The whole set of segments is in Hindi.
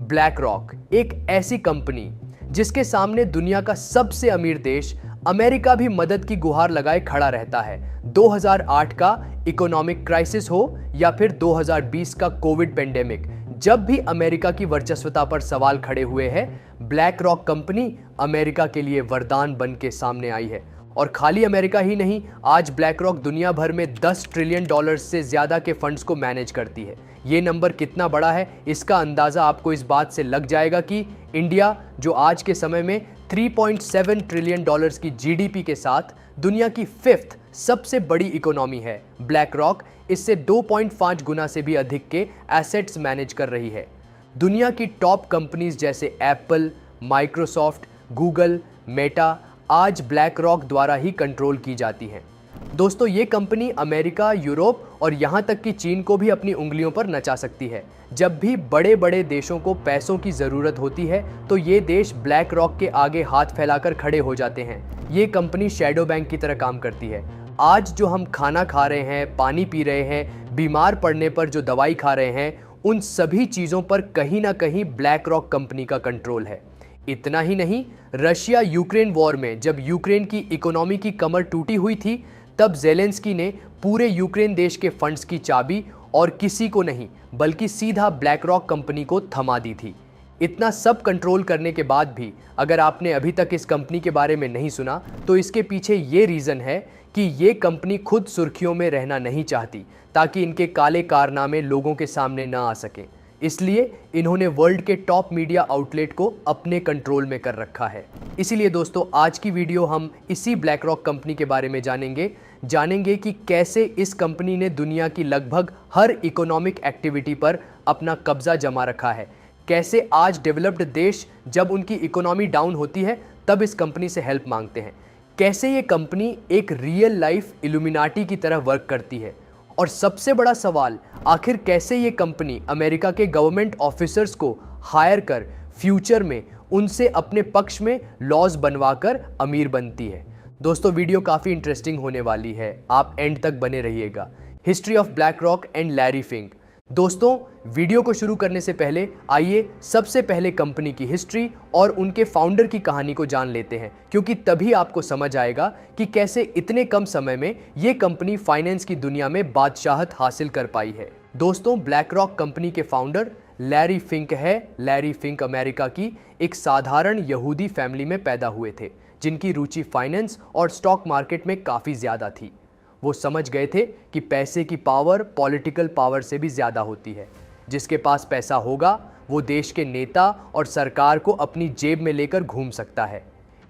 ब्लैक रॉक एक ऐसी कंपनी जिसके सामने दुनिया का सबसे अमीर देश अमेरिका भी मदद की गुहार लगाए खड़ा रहता है। 2008 का इकोनॉमिक क्राइसिस हो या फिर 2020 का कोविड पेंडेमिक, जब भी अमेरिका की वर्चस्वता पर सवाल खड़े हुए हैं, ब्लैक रॉक कंपनी अमेरिका के लिए वरदान बन के सामने आई है। और खाली अमेरिका ही नहीं, आज ब्लैक रॉक दुनिया भर में $10 ट्रिलियन से ज्यादा के फंड्स को मैनेज करती है। ये नंबर कितना बड़ा है, इसका अंदाजा आपको इस बात से लग जाएगा कि इंडिया, जो आज के समय में $3.7 ट्रिलियन की जीडीपी के साथ दुनिया की 5th सबसे बड़ी इकोनॉमी है, ब्लैक रॉक इससे 2.5 गुना से भी अधिक के एसेट्स मैनेज कर रही है। दुनिया की टॉप कंपनीज जैसे एप्पल, माइक्रोसॉफ्ट, गूगल, मेटा आज ब्लैक रॉक द्वारा ही कंट्रोल की जाती हैं। दोस्तों, ये कंपनी अमेरिका, यूरोप और यहाँ तक कि चीन को भी अपनी उंगलियों पर नचा सकती है। जब भी बड़े बड़े देशों को पैसों की ज़रूरत होती है तो ये देश ब्लैक रॉक के आगे हाथ फैलाकर खड़े हो जाते हैं। ये कंपनी शैडो बैंक की तरह काम करती है। आज जो हम खाना खा रहे हैं, पानी पी रहे हैं, बीमार पड़ने पर जो दवाई खा रहे हैं, उन सभी चीज़ों पर कहीं ना कहीं ब्लैक रॉक कंपनी का कंट्रोल है। इतना ही नहीं, रशिया यूक्रेन वॉर में जब यूक्रेन की इकोनॉमी की कमर टूटी हुई थी, तब ज़ेलेंस्की ने पूरे यूक्रेन देश के फंड्स की चाबी और किसी को नहीं बल्कि सीधा ब्लैक रॉक कंपनी को थमा दी थी। इतना सब कंट्रोल करने के बाद भी अगर आपने अभी तक इस कंपनी के बारे में नहीं सुना, तो इसके पीछे ये रीज़न है कि ये कंपनी खुद सुर्खियों में रहना नहीं चाहती, ताकि इनके काले कारनामे लोगों के सामने ना आ सकें। इसलिए इन्होंने वर्ल्ड के टॉप मीडिया आउटलेट को अपने कंट्रोल में कर रखा है। इसीलिए दोस्तों, आज की वीडियो हम इसी ब्लैक रॉक कंपनी के बारे में जानेंगे कि कैसे इस कंपनी ने दुनिया की लगभग हर इकोनॉमिक एक्टिविटी पर अपना कब्जा जमा रखा है। कैसे आज डेवलप्ड देश जब उनकी इकोनॉमी डाउन होती है तब इस कंपनी से हेल्प मांगते हैं। कैसे ये कंपनी एक रियल लाइफ इल्यूमिनाटी की तरह वर्क करती है। और सबसे बड़ा सवाल, आखिर कैसे ये कंपनी अमेरिका के गवर्नमेंट ऑफिसर्स को हायर कर फ्यूचर में उनसे अपने पक्ष में लॉज बनवाकर अमीर बनती है। दोस्तों, वीडियो काफ़ी इंटरेस्टिंग होने वाली है, आप एंड तक बने रहिएगा। History of black rock and Larry Fink. दोस्तों, वीडियो को शुरू करने से पहले आइए सबसे पहले कंपनी की हिस्ट्री और उनके फाउंडर की कहानी को जान लेते हैं, क्योंकि तभी आपको समझ आएगा कि कैसे इतने कम समय में ये कंपनी फाइनेंस की दुनिया में बादशाहत हासिल कर पाई है। दोस्तों, ब्लैक रॉक कंपनी के फाउंडर लैरी फिंक है। लैरी फिंक अमेरिका की एक साधारण यहूदी फैमिली में पैदा हुए थे, जिनकी रुचि फाइनेंस और स्टॉक मार्केट में काफ़ी ज़्यादा थी। वो समझ गए थे कि पैसे की पावर पॉलिटिकल पावर से भी ज़्यादा होती है। जिसके पास पैसा होगा वो देश के नेता और सरकार को अपनी जेब में लेकर घूम सकता है।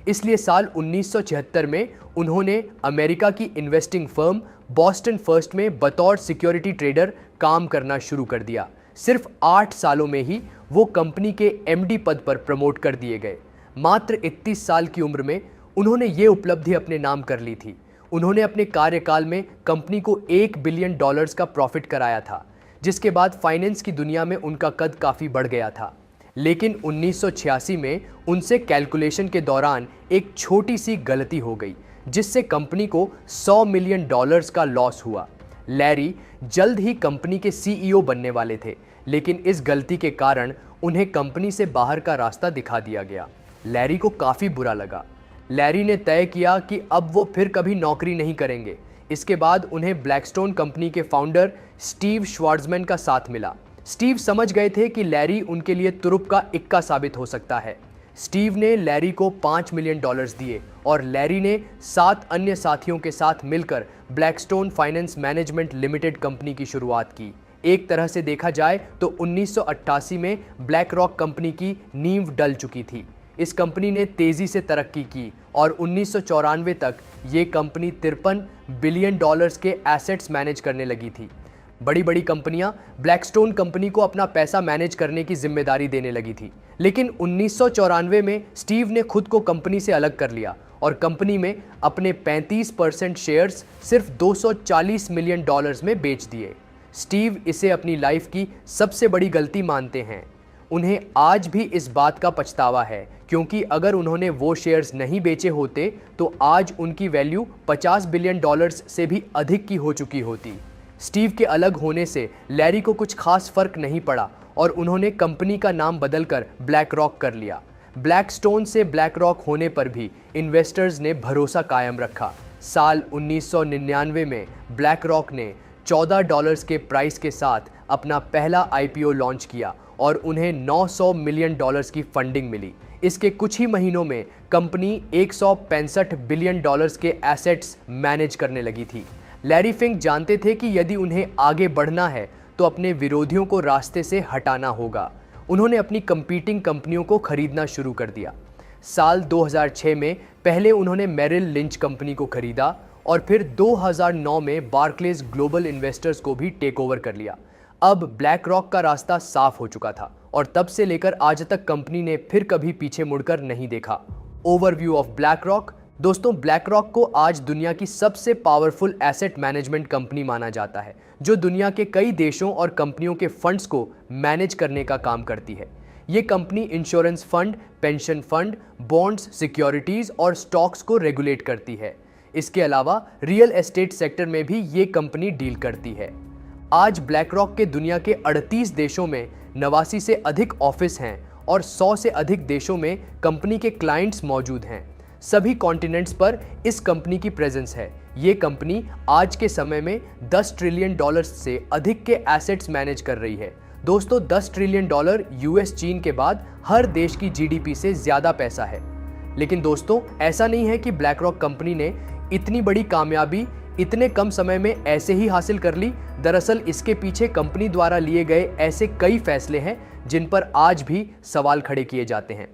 इसलिए साल 1976 में उन्होंने अमेरिका की इन्वेस्टिंग फर्म बॉस्टन फर्स्ट में बतौर सिक्योरिटी ट्रेडर काम करना शुरू कर दिया। सिर्फ 8 सालों में ही वो कंपनी के एमडी पद पर प्रमोट कर दिए गए। मात्र 31 साल की उम्र में उन्होंने ये उपलब्धि अपने नाम कर ली थी। उन्होंने अपने कार्यकाल में कंपनी को $1 बिलियन का प्रॉफिट कराया था, जिसके बाद फाइनेंस की दुनिया में उनका कद काफ़ी बढ़ गया था। लेकिन 1986 में उनसे कैलकुलेशन के दौरान एक छोटी सी गलती हो गई, जिससे कंपनी को $100 मिलियन का लॉस हुआ। लैरी जल्द ही कंपनी के सीईओ बनने वाले थे, लेकिन इस गलती के कारण उन्हें कंपनी से बाहर का रास्ता दिखा दिया गया। लैरी को काफ़ी बुरा लगा। लैरी ने तय किया कि अब वो फिर कभी नौकरी नहीं करेंगे। इसके बाद उन्हें ब्लैकस्टोन कंपनी के फाउंडर स्टीव श्वार्ट्जमैन का साथ मिला। स्टीव समझ गए थे कि लैरी उनके लिए तुरुप का इक्का साबित हो सकता है। स्टीव ने लैरी को $5 मिलियन दिए और लैरी ने 7 अन्य साथियों के साथ मिलकर Blackstone finance management limited company की शुरुआत की। एक तरह से देखा जाए तो 1988 में ब्लैक रॉक कंपनी की नींव डल चुकी थी। इस कंपनी ने तेज़ी से तरक्की की और 1994 तक ये कंपनी $53 बिलियन के एसेट्स मैनेज करने लगी थी। बड़ी बड़ी कंपनियां ब्लैकस्टोन कंपनी को अपना पैसा मैनेज करने की जिम्मेदारी देने लगी थी। लेकिन 1994 में स्टीव ने खुद को कंपनी से अलग कर लिया और कंपनी में अपने 35% शेयर्स सिर्फ $240 मिलियन में बेच दिए। स्टीव इसे अपनी लाइफ की सबसे बड़ी गलती मानते हैं। उन्हें आज भी इस बात का पछतावा है, क्योंकि अगर उन्होंने वो शेयर्स नहीं बेचे होते तो आज उनकी वैल्यू $50 बिलियन से भी अधिक की हो चुकी होती। स्टीव के अलग होने से लैरी को कुछ खास फर्क नहीं पड़ा और उन्होंने कंपनी का नाम बदलकर ब्लैक रॉक कर लिया। ब्लैकस्टोन से ब्लैक रॉक होने पर भी इन्वेस्टर्स ने भरोसा कायम रखा। साल 1999 में ब्लैक रॉक ने $14 के प्राइस के साथ अपना पहला आईपीओ लॉन्च किया और उन्हें $900 मिलियन की फंडिंग मिली। इसके कुछ ही महीनों में कंपनी $165 बिलियन के एसेट्स मैनेज करने लगी थी। लैरी फिंक जानते थे कि यदि उन्हें आगे बढ़ना है तो अपने विरोधियों को रास्ते से हटाना होगा। उन्होंने अपनी कंपीटिंग कंपनियों को खरीदना शुरू कर दिया। साल 2006 में पहले उन्होंने मेरिल लिंच कंपनी को खरीदा और फिर 2009 में बार्कलेज ग्लोबल इन्वेस्टर्स को भी टेक ओवर कर लिया। अब ब्लैक रॉक का रास्ता साफ हो चुका था और तब से लेकर आज तक कंपनी ने फिर कभी पीछे मुड़कर नहीं देखा। Overview of black rock. दोस्तों, ब्लैक रॉक को आज दुनिया की सबसे पावरफुल एसेट मैनेजमेंट कंपनी माना जाता है, जो दुनिया के कई देशों और कंपनियों के फंड्स को मैनेज करने का काम करती है। ये company insurance fund, pension fund, bonds, securities और स्टॉक्स को रेगुलेट करती है। इसके अलावा रियल एस्टेट सेक्टर में भी ये कंपनी डील करती है। आज ब्लैक रॉक के दुनिया के 38 देशों में 89 से अधिक ऑफिस हैं और 100 से अधिक देशों में कंपनी के क्लाइंट्स मौजूद हैं। सभी कॉन्टिनेंट्स पर इस कंपनी की प्रेजेंस है। ये कंपनी आज के समय में $10 ट्रिलियन से अधिक के एसेट्स मैनेज कर रही है। दोस्तों, $10 ट्रिलियन यूएस, चीन के बाद हर देश की जीडीपी से ज्यादा पैसा है। लेकिन दोस्तों, ऐसा नहीं है कि ब्लैक रॉक कंपनी ने इतनी बड़ी कामयाबी इतने कम समय में ऐसे ही हासिल कर ली। दरअसल इसके पीछे कंपनी द्वारा लिए गए ऐसे कई फैसले हैं जिन पर आज भी सवाल खड़े किए जाते हैं।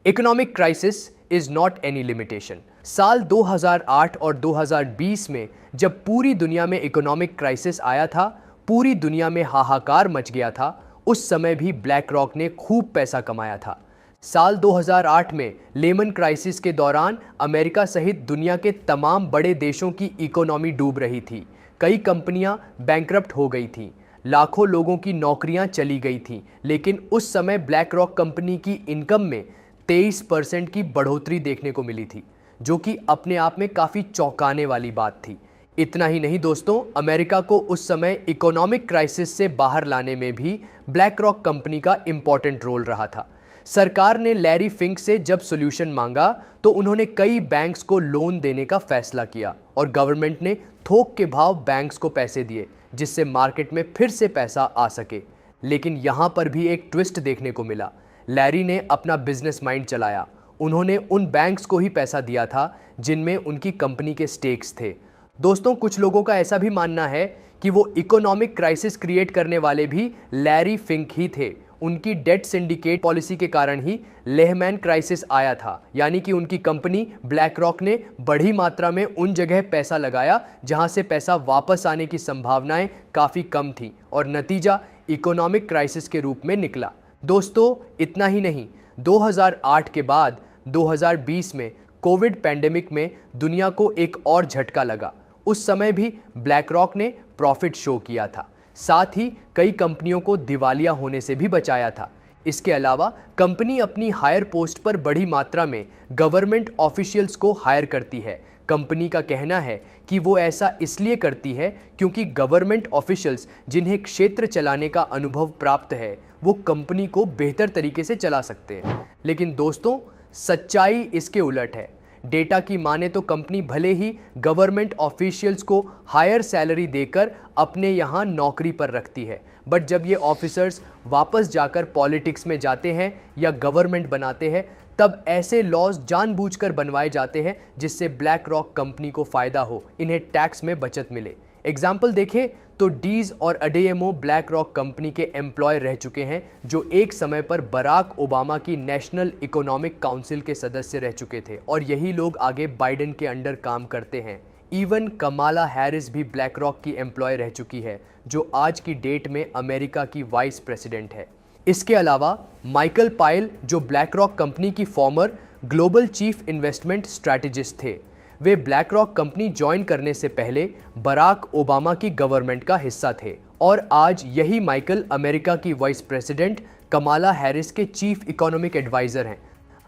Economic crisis is not any limitation. साल 2008 और 2020 में जब पूरी दुनिया में इकोनॉमिक क्राइसिस आया था, पूरी दुनिया में हाहाकार मच गया था, उस समय भी ब्लैक रॉक ने खूब पैसा कमाया था। साल 2008 में लेमन क्राइसिस के दौरान अमेरिका सहित दुनिया के तमाम बड़े देशों की इकोनॉमी डूब रही थी। कई कंपनियां बैंकरप्ट हो गई थीं, लाखों लोगों की नौकरियां चली गई थीं, लेकिन उस समय ब्लैक रॉक कंपनी की इनकम में 23% की बढ़ोतरी देखने को मिली थी, जो कि अपने आप में काफ़ी चौंकाने वाली बात थी। इतना ही नहीं दोस्तों, अमेरिका को उस समय इकोनॉमिक क्राइसिस से बाहर लाने में भी ब्लैक रॉक कंपनी का इंपॉर्टेंट रोल रहा था। सरकार ने लैरी फिंक से जब सॉल्यूशन मांगा तो उन्होंने कई बैंक्स को लोन देने का फैसला किया और गवर्नमेंट ने थोक के भाव बैंक्स को पैसे दिए, जिससे मार्केट में फिर से पैसा आ सके। लेकिन यहाँ पर भी एक ट्विस्ट देखने को मिला। लैरी ने अपना बिजनेस माइंड चलाया। उन्होंने उन बैंक्स को ही पैसा दिया था जिनमें उनकी कंपनी के स्टेक्स थे। दोस्तों, कुछ लोगों का ऐसा भी मानना है कि वो इकोनॉमिक क्राइसिस क्रिएट करने वाले भी लैरी फिंक ही थे। उनकी डेट सिंडिकेट पॉलिसी के कारण ही लेहमैन क्राइसिस आया था, यानी कि उनकी कंपनी ब्लैक रॉक ने बड़ी मात्रा में उन जगह पैसा लगाया जहां से पैसा वापस आने की संभावनाएं काफ़ी कम थी और नतीजा इकोनॉमिक क्राइसिस के रूप में निकला। दोस्तों, इतना ही नहीं, 2008 के बाद 2020 में कोविड पैंडेमिक में दुनिया को एक और झटका लगा। उस समय भी ब्लैक रॉक ने प्रॉफिट शो किया था, साथ ही कई कंपनियों को दिवालिया होने से भी बचाया था। इसके अलावा कंपनी अपनी हायर पोस्ट पर बड़ी मात्रा में गवर्नमेंट ऑफिशियल्स को हायर करती है। कंपनी का कहना है कि वो ऐसा इसलिए करती है क्योंकि गवर्नमेंट ऑफिशियल्स जिन्हें क्षेत्र चलाने का अनुभव प्राप्त है, वो कंपनी को बेहतर तरीके से चला सकते हैं। लेकिन दोस्तों, सच्चाई इसके उलट है। डेटा की माने तो कंपनी भले ही गवर्नमेंट ऑफिशियल्स को हायर सैलरी देकर अपने यहाँ नौकरी पर रखती है, बट जब ये ऑफिसर्स वापस जाकर पॉलिटिक्स में जाते हैं या गवर्नमेंट बनाते हैं, तब ऐसे लॉज जानबूझकर बनवाए जाते हैं जिससे ब्लैक रॉक कंपनी को फ़ायदा हो, इन्हें टैक्स में बचत मिले। एग्जाम्पल देखें तो डीज और अडेएमओ ब्लैक रॉक कंपनी के एम्प्लॉय रह चुके हैं, जो एक समय पर बराक ओबामा की नेशनल इकोनॉमिक काउंसिल के सदस्य रह चुके थे और यही लोग आगे बाइडेन के अंडर काम करते हैं। इवन कमाला हैरिस भी ब्लैक रॉक की एम्प्लॉय रह चुकी है, जो आज की डेट में अमेरिका की वाइस प्रेसिडेंट है। इसके अलावा माइकल पायल, जो ब्लैक रॉक कंपनी की farmer global chief investment strategist थे, वे ब्लैक रॉक कंपनी ज्वाइन करने से पहले बराक ओबामा की गवर्नमेंट का हिस्सा थे और आज यही माइकल अमेरिका की वाइस प्रेसिडेंट कमाला हैरिस के चीफ इकोनॉमिक एडवाइज़र हैं।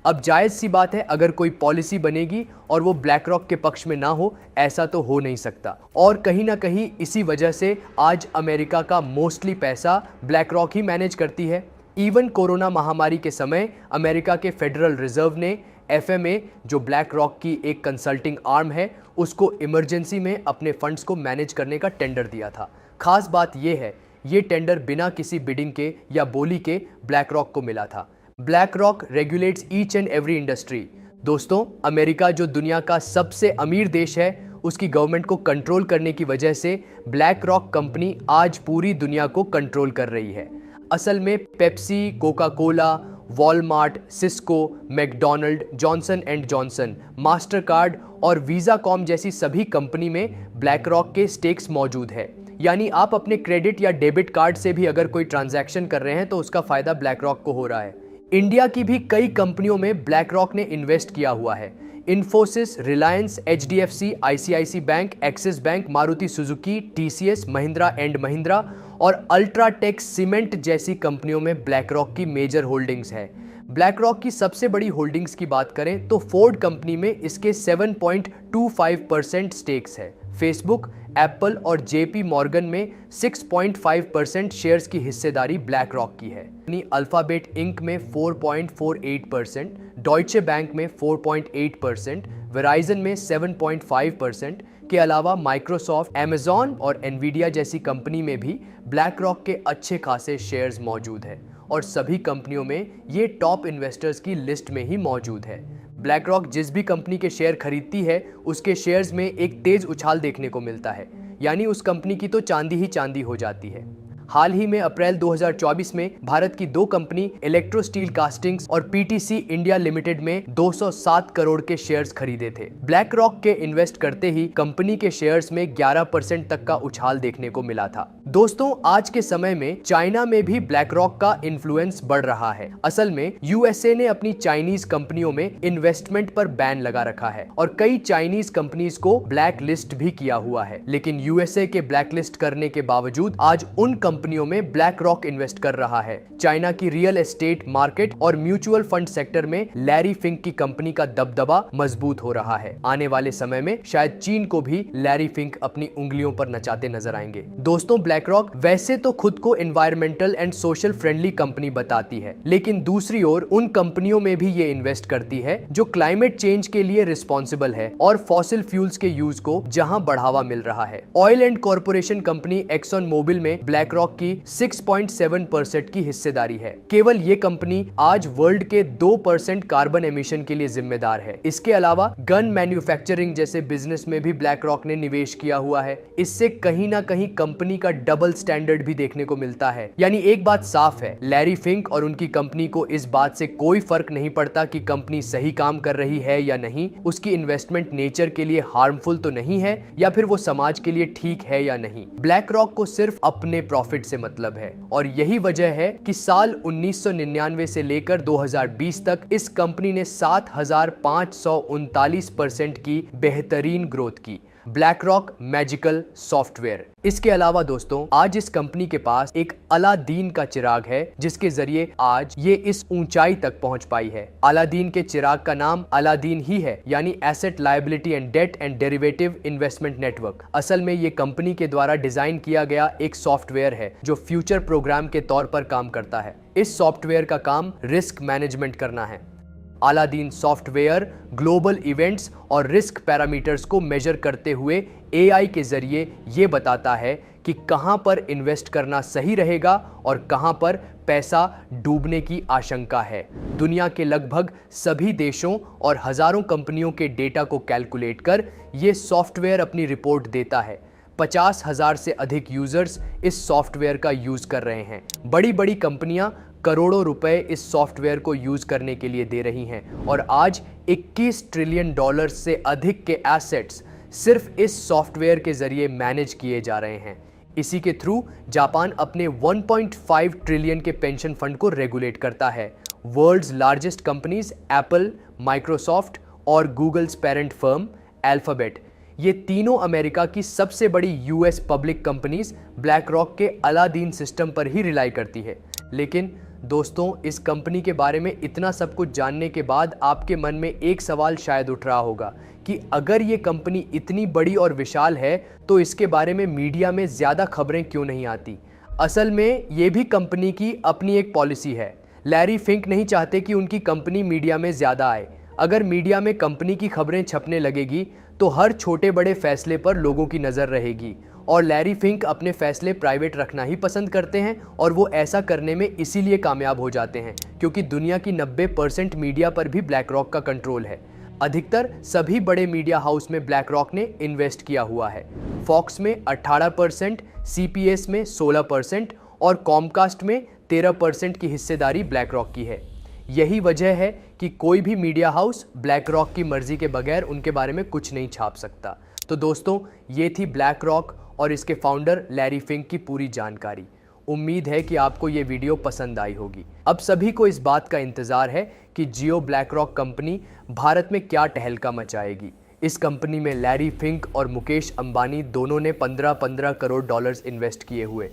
अब जायज़ सी बात है अगर कोई पॉलिसी बनेगी और वो ब्लैक रॉक के पक्ष में ना हो, ऐसा तो हो नहीं सकता। और कहीं ना कहीं इसी वजह से आज अमेरिका का मोस्टली पैसा ब्लैक रॉक ही मैनेज करती है। इवन कोरोना महामारी के समय अमेरिका के फेडरल रिजर्व ने FMA, जो ब्लैक रॉक की एक कंसल्टिंग आर्म है, उसको इमरजेंसी में अपने फंड्स को मैनेज करने का टेंडर दिया था। खास बात यह है, ये टेंडर बिना किसी बिडिंग के या बोली के ब्लैक रॉक को मिला था। Black rock regulates each and every industry. दोस्तों, अमेरिका जो दुनिया का सबसे अमीर देश है, उसकी गवर्नमेंट को कंट्रोल करने की वजह से ब्लैक रॉक कंपनी आज पूरी दुनिया को कंट्रोल कर रही है। असल में Pepsi, Coca Cola, Walmart, Cisco, McDonald, Johnson and Johnson, Mastercard और वीज़ाकॉम जैसी सभी कंपनी में ब्लैक रॉक के स्टेक्स मौजूद है। यानी आप अपने क्रेडिट या डेबिट कार्ड से भी अगर कोई ट्रांजैक्शन कर रहे हैं तो उसका फायदा ब्लैक रॉक को हो रहा है। इंडिया की भी कई कंपनियों में ब्लैक रॉक ने इन्वेस्ट किया हुआ है। Infosys, Reliance, HDFC, ICICI bank, axis bank, Maruti Suzuki, TCS, Mahindra and Mahindra और अल्ट्राटेक सीमेंट जैसी कंपनियों में ब्लैक रॉक की मेजर होल्डिंग्स है। ब्लैक रॉक की सबसे बड़ी होल्डिंग्स की बात करें तो फोर्ड कंपनी में इसके 7.25% स्टेक्स है। फेसबुक, एप्पल और JP मॉर्गन में 6.5% शेयर्स की हिस्सेदारी ब्लैक रॉक की है। अल्फाबेट इंक में 4.48%, डॉइचे बैंक में 4.8%, वेराइजन में 7.5% के अलावा माइक्रोसॉफ्ट, अमेजॉन और एनवीडिया जैसी कंपनी में भी ब्लैक रॉक के अच्छे खासे शेयर्स मौजूद है और सभी कंपनियों में ये टॉप इन्वेस्टर्स की लिस्ट में ही मौजूद है। ब्लैक रॉक जिस भी कंपनी के शेयर खरीदती है उसके शेयर्स में एक तेज उछाल देखने को मिलता है, यानी उस कंपनी की तो चांदी ही चांदी हो जाती है। हाल ही में अप्रैल 2024 में भारत की दो कंपनी इलेक्ट्रो स्टील कास्टिंग्स और PTC इंडिया लिमिटेड में 207 करोड़ के शेयर्स खरीदे थे। ब्लैक रॉक के इन्वेस्ट करते ही कंपनी के शेयर्स में 11% तक का उछाल देखने को मिला था। दोस्तों, आज के समय में चाइना में भी ब्लैक रॉक का इन्फ्लुएंस बढ़ रहा है। असल में USA ने अपनी चाइनीज कंपनियों में इन्वेस्टमेंट पर बैन लगा रखा है और कई चाइनीज कंपनीज को ब्लैक लिस्ट भी किया हुआ है। लेकिन USA के ब्लैक लिस्ट करने के बावजूद आज उन कंपनियों में ब्लैक रॉक इन्वेस्ट कर रहा है। चाइना की रियल एस्टेट मार्केट और म्यूचुअल फंड सेक्टर में लैरी फिंक की कंपनी का दबदबा मजबूत हो रहा है। आने वाले समय में शायद चीन को भी लैरी फिंक अपनी उंगलियों पर नचाते नजर आएंगे। दोस्तों, ब्लैक रॉक वैसे तो खुद को environmental and social friendly company बताती है, लेकिन दूसरी ओर उन कंपनियों में भी ये इन्वेस्ट करती है जो क्लाइमेट चेंज के लिए रिस्पॉन्सिबल है और फॉसिल फ्यूल्स के यूज को जहां बढ़ावा मिल रहा है। Oil and corporation company Exxon Mobil में ब्लैक रॉक की 6.7% की हिस्सेदारी है। केवल ये कंपनी आज वर्ल्ड के 2% कार्बन एमिशन के लिए जिम्मेदार है। इसके अलावा गन मैन्युफैक्चरिंग जैसे बिजनेस में भी ब्लैक रॉक ने निवेश किया हुआ है। इससे कहीं ना कहीं कंपनी का डबल स्टैंडर्ड भी देखने को मिलता है। यानी एक बात साफ है, लैरी फिंक और उनकी कंपनी को इस बात से कोई फर्क नहीं पड़ता कि कंपनी सही काम कर रही है या नहीं, उसकी इन्वेस्टमेंट नेचर के लिए हार्मफुल तो नहीं है या फिर वो समाज के लिए ठीक है या नहीं। ब्लैक रॉक को सिर्फ अपने प्रॉफिट से मतलब है और यही वजह है कि साल 1999 से लेकर 2020 तक इस कंपनी ने 7,539% की बेहतरीन ग्रोथ की। Black rock magical software. इसके अलावा दोस्तों, आज इस कंपनी के पास एक अलादीन का चिराग है जिसके जरिए आज ये इस ऊंचाई तक पहुंच पाई है। अलादीन के चिराग का नाम अलादीन ही है, यानी asset liability and debt and derivative investment network. असल में ये कंपनी के द्वारा डिजाइन किया गया एक सॉफ्टवेयर है जो फ्यूचर प्रोग्राम के तौर पर काम करता है। इस सॉफ्टवेयर का काम रिस्क मैनेजमेंट करना है। अलादीन सॉफ्टवेयर ग्लोबल इवेंट्स और रिस्क पैरामीटर्स को मेजर करते हुए AI के जरिए ये बताता है कि कहां पर इन्वेस्ट करना सही रहेगा और कहां पर पैसा डूबने की आशंका है। दुनिया के लगभग सभी देशों और हजारों कंपनियों के डेटा को कैलकुलेट कर ये सॉफ्टवेयर अपनी रिपोर्ट देता है। 50,000 से अधिक यूजर्स इस सॉफ्टवेयर का यूज कर रहे हैं। बड़ी बड़ी कंपनियां करोड़ों रुपए इस सॉफ्टवेयर को यूज करने के लिए दे रही हैं और आज 21 ट्रिलियन डॉलर से अधिक के एसेट्स सिर्फ इस सॉफ्टवेयर के जरिए मैनेज किए जा रहे हैं। इसी के थ्रू जापान अपने 1.5 ट्रिलियन के पेंशन फंड को रेगुलेट करता है। World's largest companies Apple, Microsoft और गूगल्स पेरेंट फर्म अल्फाबेट, ये तीनों अमेरिका की सबसे बड़ी US public companies BlackRock के अलादीन सिस्टम पर ही रिलाई करती है। लेकिन दोस्तों, इस कंपनी के बारे में इतना सब कुछ जानने के बाद आपके मन में एक सवाल शायद उठ रहा होगा कि अगर ये कंपनी इतनी बड़ी और विशाल है तो इसके बारे में मीडिया में ज़्यादा खबरें क्यों नहीं आती। असल में ये भी कंपनी की अपनी एक पॉलिसी है। लैरी फिंक नहीं चाहते कि उनकी कंपनी मीडिया में ज़्यादा आए। अगर मीडिया में कंपनी की खबरें छपने लगेगी तो हर छोटे बड़े फैसले पर लोगों की नज़र रहेगी और लैरी फिंक अपने फैसले प्राइवेट रखना ही पसंद करते हैं और वो ऐसा करने में इसीलिए कामयाब हो जाते हैं क्योंकि दुनिया की 90% मीडिया पर भी ब्लैक रॉक का कंट्रोल है। अधिकतर सभी बड़े मीडिया हाउस में ब्लैक रॉक ने इन्वेस्ट किया हुआ है। फॉक्स में 18%, CPS में 16% और कॉमकास्ट में 13% की हिस्सेदारी ब्लैक रॉक की है। यही वजह है कि कोई भी मीडिया हाउस ब्लैक रॉक की मर्जी के बगैर उनके बारे में कुछ नहीं छाप सकता। तो दोस्तों, ये थी ब्लैक रॉक और इसके फाउंडर लैरी फिंक की पूरी जानकारी। उम्मीद है कि आपको ये वीडियो पसंद आई होगी। अब सभी को इस बात का इंतज़ार है कि जियो ब्लैक रॉक कंपनी भारत में क्या टहलका मचाएगी। इस कंपनी में लैरी फिंक और मुकेश अंबानी दोनों ने 15-15 करोड़ डॉलर्स इन्वेस्ट किए हुए।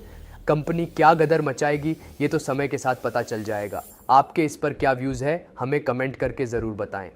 कंपनी क्या गदर मचाएगी ये तो समय के साथ पता चल जाएगा। आपके इस पर क्या व्यूज़ है हमें कमेंट करके ज़रूर बताएं।